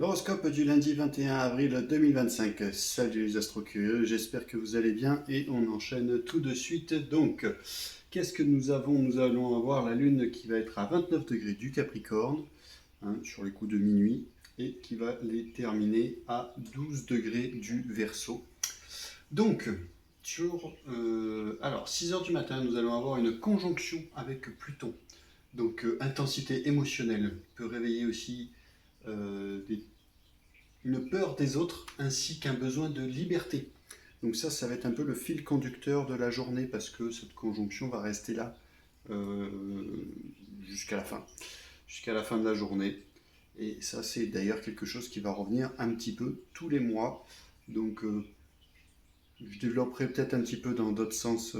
L'horoscope du lundi 21 avril 2025. Salut les astrocurieux, j'espère que vous allez bien et on enchaîne tout de suite. Donc, qu'est-ce que nous avons? Nous allons avoir la Lune qui va être à 29 degrés du Capricorne, sur les coups de minuit, et qui va les terminer à 12 degrés du Verseau. Donc, alors 6 heures du matin, nous allons avoir une conjonction avec Pluton. Donc, intensité émotionnelle peut réveiller aussi une peur des autres ainsi qu'un besoin de liberté. Donc ça va être un peu le fil conducteur de la journée parce que cette conjonction va rester là euh, jusqu'à la fin de la journée. Et ça, c'est d'ailleurs quelque chose qui va revenir un petit peu tous les mois. Donc je développerai peut-être un petit peu dans d'autres sens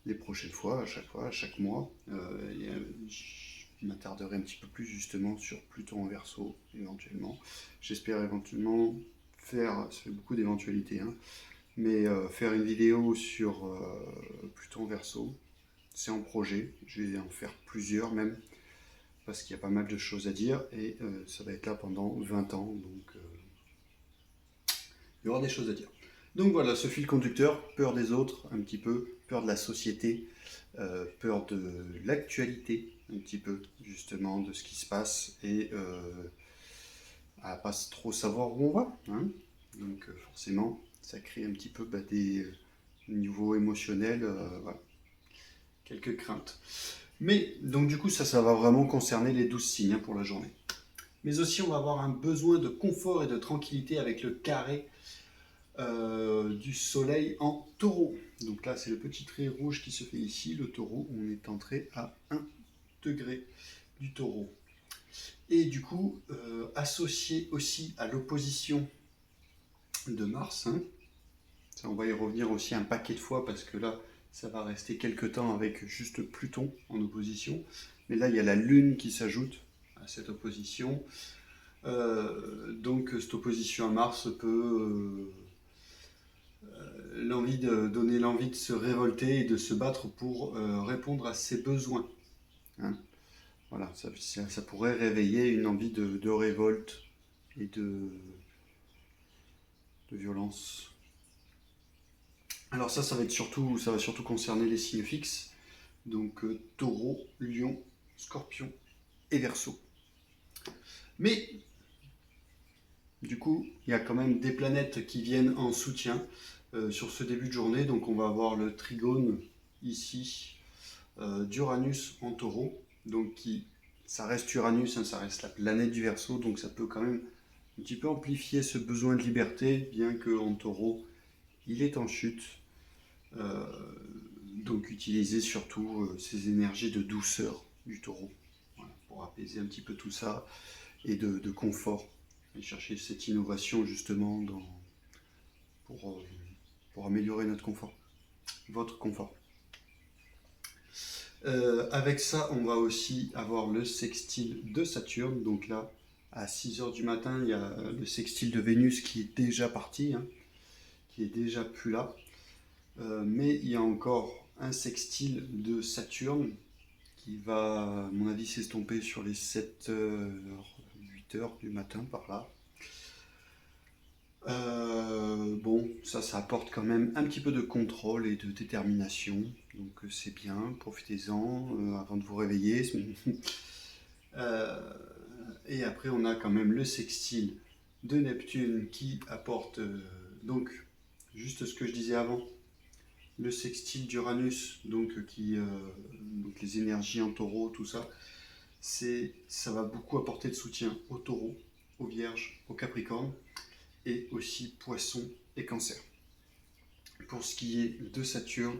les prochaines fois, à chaque mois. Je m'attarderai un petit peu plus justement sur Pluton en Verseau, éventuellement. J'espère éventuellement faire, ça fait beaucoup d'éventualités, hein, mais faire une vidéo sur Pluton en Verseau. C'est en projet, je vais en faire plusieurs même, parce qu'il y a pas mal de choses à dire, et ça va être là pendant 20 ans, donc il y aura des choses à dire. Donc voilà, ce fil conducteur, peur des autres un petit peu, peur de la société, peur de l'actualité un petit peu, justement, de ce qui se passe, et à pas trop savoir où on va, hein. Donc forcément, ça crée un petit peu des niveaux émotionnels, voilà, quelques craintes. Mais donc du coup, ça va vraiment concerner les 12 signes, hein, pour la journée. Mais aussi, on va avoir un besoin de confort et de tranquillité avec le carré du soleil en taureau. Donc là, c'est le petit trait rouge qui se fait ici. Le taureau, on est entré à 1 degré du taureau. Et du coup, associé aussi à l'opposition de Mars, hein, ça, on va y revenir aussi un paquet de fois parce que là, ça va rester quelques temps avec juste Pluton en opposition. Mais là, il y a la Lune qui s'ajoute à cette opposition. Donc, cette opposition à Mars peut donner l'envie de se révolter et de se battre pour répondre à ses besoins, hein. Voilà, ça pourrait réveiller une envie de révolte et de violence. Alors ça va surtout concerner les signes fixes, donc Taureau, Lion, Scorpion et Verseau. Mais du coup, il y a quand même des planètes qui viennent en soutien sur ce début de journée. Donc on va avoir le trigone ici d'Uranus en Taureau, donc ça reste Uranus, hein, ça reste la planète du Verseau, donc ça peut quand même un petit peu amplifier ce besoin de liberté, bien qu'en Taureau, il est en chute. Euh, donc utiliser surtout ces énergies de douceur du Taureau, voilà, pour apaiser un petit peu tout ça, et de confort, et chercher cette innovation justement pour, euh, pour améliorer notre confort, votre confort. Avec ça, on va aussi avoir le sextile de Saturne. Donc là, à 6 heures du matin, il y a le sextile de Vénus qui est déjà parti, hein, qui est déjà plus là. Mais il y a encore un sextile de Saturne qui va, à mon avis, s'estomper sur les 7 heures, 8 heures du matin par là. Bon, ça apporte quand même un petit peu de contrôle et de détermination, donc c'est bien, profitez-en avant de vous réveiller. Euh, et après, on a quand même le sextile de Neptune qui apporte donc juste ce que je disais avant, le sextile d'Uranus, donc les énergies en taureau, tout ça, ça va beaucoup apporter de soutien aux taureaux, aux vierges, aux capricornes, et aussi poisson et cancer. Pour ce qui est de Saturne,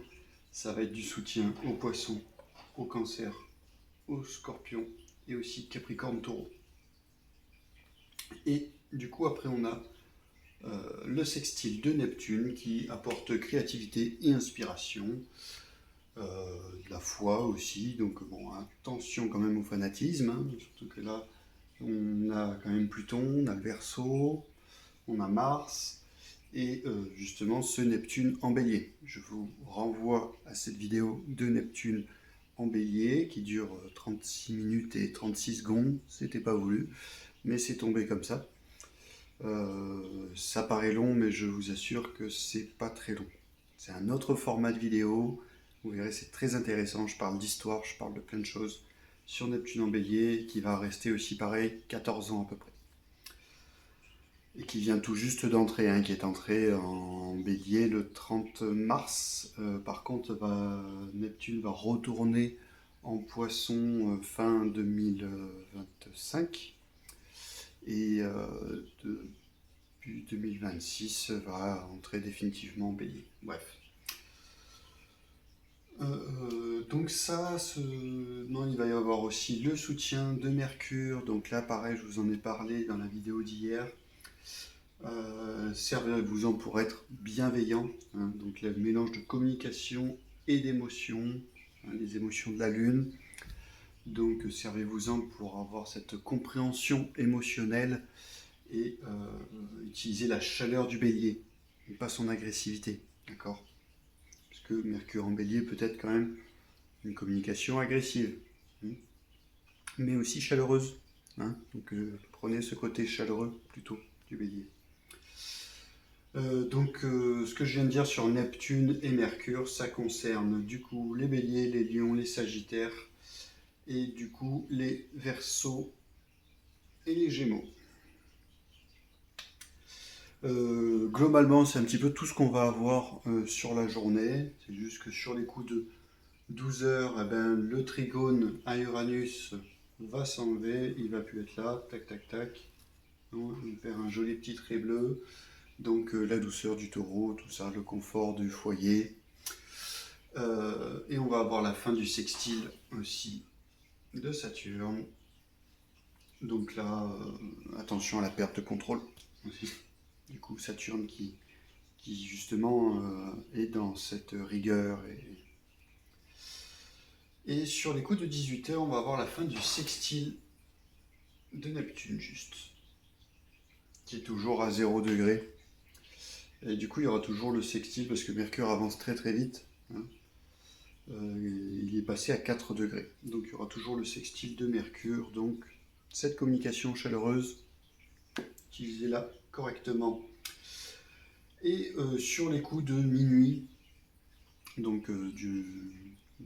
ça va être du soutien aux poissons, aux cancers, aux scorpions et aussi capricorne taureau. Et du coup, après, on a le sextile de Neptune qui apporte créativité et inspiration, de la foi aussi. Donc, bon, attention quand même au fanatisme, hein, surtout que là, on a quand même Pluton, on a le Verseau, on a Mars et justement ce Neptune en bélier. Je vous renvoie à cette vidéo de Neptune en bélier qui dure 36 minutes et 36 secondes, c'était pas voulu, mais c'est tombé comme ça. Ça paraît long, mais je vous assure que c'est pas très long. C'est un autre format de vidéo. Vous verrez, c'est très intéressant. Je parle d'histoire, je parle de plein de choses sur Neptune en Bélier, qui va rester aussi pareil 14 ans à peu près. Et qui vient tout juste d'entrer, hein, qui est entré en Bélier le 30 mars. Par contre, Neptune va retourner en Poisson fin 2025. Et depuis 2026 va entrer définitivement en Bélier. Bref. Donc ça, non, il va y avoir aussi le soutien de Mercure. Donc là, pareil, je vous en ai parlé dans la vidéo d'hier. Servez-vous-en pour être bienveillant. Hein. Donc le mélange de communication et d'émotions, hein, les émotions de la Lune. Donc servez-vous-en pour avoir cette compréhension émotionnelle et utiliser la chaleur du Bélier, et pas son agressivité. D'accord ? Parce que Mercure en Bélier peut être quand même une communication agressive, hein, mais aussi chaleureuse. Hein. Donc prenez ce côté chaleureux plutôt du Bélier. Ce que je viens de dire sur Neptune et Mercure, ça concerne du coup les Béliers, les Lions, les Sagittaires et du coup les Verseaux et les Gémeaux. Globalement, c'est un petit peu tout ce qu'on va avoir sur la journée. C'est juste que sur les coups de 12 heures, eh ben, le trigone à Uranus va s'enlever, il va plus être là, tac tac tac. On perd un joli petit trait bleu. Donc la douceur du taureau, tout ça, le confort du foyer. Et on va avoir la fin du sextile aussi de Saturne. Donc là, attention à la perte de contrôle aussi. Du coup, Saturne qui justement est dans cette rigueur. Et sur les coups de 18h, on va avoir la fin du sextile de Neptune juste. Qui est toujours à 0 degré. Et du coup, il y aura toujours le sextile parce que Mercure avance très très vite. Hein. Il est passé à 4 degrés. Donc il y aura toujours le sextile de Mercure. Donc cette communication chaleureuse, utilisez-la correctement. Et sur les coups de minuit, donc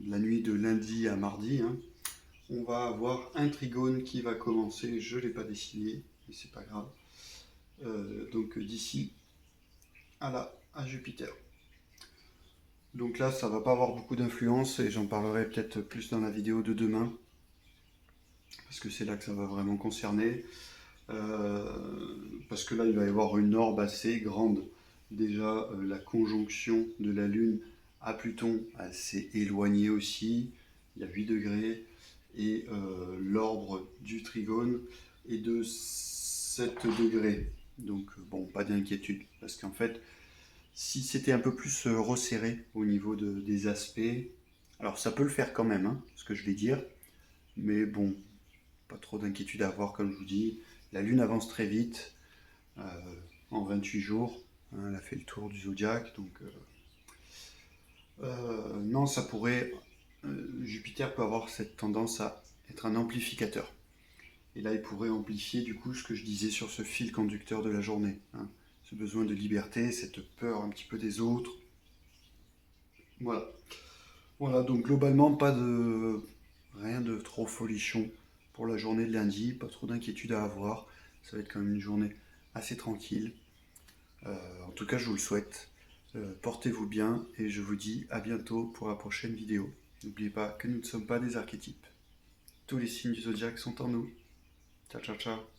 la nuit de lundi à mardi, hein, on va avoir un trigone qui va commencer. Je ne l'ai pas dessiné, mais c'est pas grave. Donc d'ici à Jupiter. Donc là, ça va pas avoir beaucoup d'influence et j'en parlerai peut-être plus dans la vidéo de demain. Parce que c'est là que ça va vraiment concerner. Parce que là, il va y avoir une orbe assez grande. Déjà, la conjonction de la Lune à Pluton, assez éloignée aussi. Il y a 8 degrés. Et l'orbe du trigone est de 7 degrés. Donc, bon, pas d'inquiétude. Parce qu'en fait, si c'était un peu plus resserré au niveau des aspects, alors ça peut le faire quand même, hein, ce que je vais dire. Mais bon, pas trop d'inquiétude à avoir, comme je vous dis. La Lune avance très vite, en 28 jours. Hein, elle a fait le tour du zodiaque, donc non, ça pourrait. Jupiter peut avoir cette tendance à être un amplificateur. Et là, il pourrait amplifier du coup ce que je disais sur ce fil conducteur de la journée. Hein, ce besoin de liberté, cette peur un petit peu des autres. Voilà. Voilà, donc globalement, rien de trop folichon pour la journée de lundi, pas trop d'inquiétude à avoir. Ça va être quand même une journée assez tranquille. En tout cas, je vous le souhaite. Portez-vous bien et je vous dis à bientôt pour la prochaine vidéo. N'oubliez pas que nous ne sommes pas des archétypes. Tous les signes du zodiaque sont en nous. Ciao, ciao, ciao.